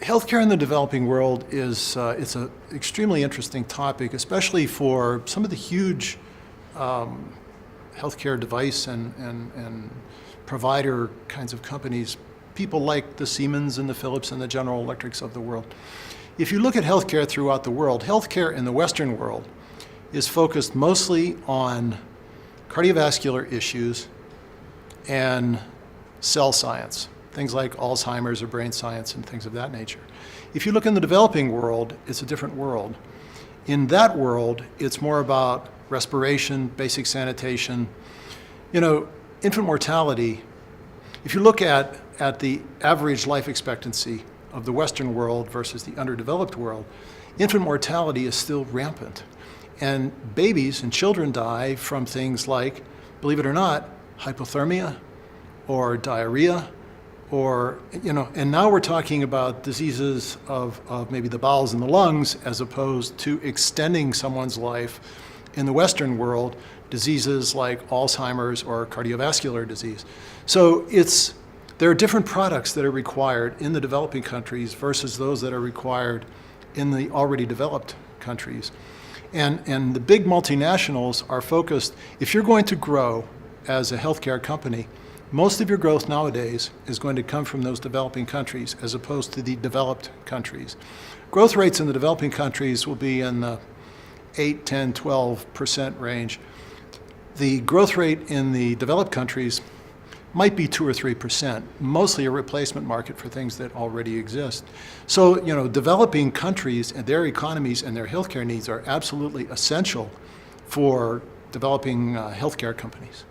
Healthcare in the developing world is it's an extremely interesting topic, especially for some of the huge healthcare device and provider kinds of companies, people like the Siemens and the Philips and the General Electrics of the world. If you look at healthcare throughout the world, healthcare in the Western world is focused mostly on cardiovascular issues and cell science, things like Alzheimer's or brain science and things of that nature. If you look in the developing world, it's a different world. In that world, it's more about respiration, basic sanitation. You know, infant mortality, if you look at the average life expectancy of the Western world versus the underdeveloped world, infant mortality is still rampant. And babies and children die from things like, believe it or not, hypothermia or diarrhea, or, you know, and now we're talking about diseases of maybe the bowels and the lungs as opposed to extending someone's life in the Western world, diseases like Alzheimer's or cardiovascular disease. So there are different products that are required in the developing countries versus those that are required in the already developed countries. And the big multinationals are focused, if you're going to grow as a healthcare company, most of your growth nowadays is going to come from those developing countries as opposed to the developed countries. Growth rates in the developing countries will be in the 8, 10, 12% range. The growth rate in the developed countries might be 2 or 3%, mostly a replacement market for things that already exist. So, you know, developing countries and their economies and their healthcare needs are absolutely essential for developing healthcare companies.